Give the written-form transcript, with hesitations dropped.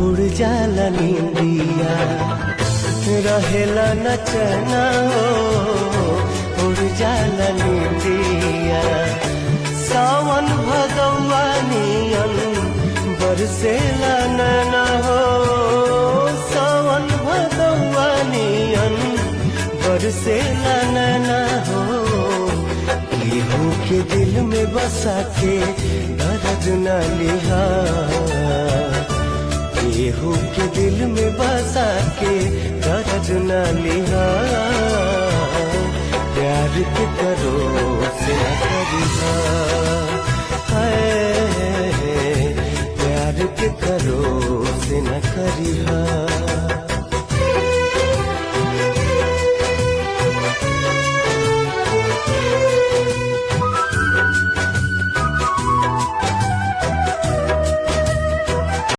उड़ जाला नींदिया रहेला न चैना हो उड़ जाला नींदिया सावन भदौआ नियन बरसेला नैना हो सावन भदौआ नियन बरसेला नैना हो केहू के दिल में बसा के दर्द न लिहा केहू के दिल में बसा के दर्द न लिहा प्यार के करो से न करिहा प्यार के करो से न करिहा।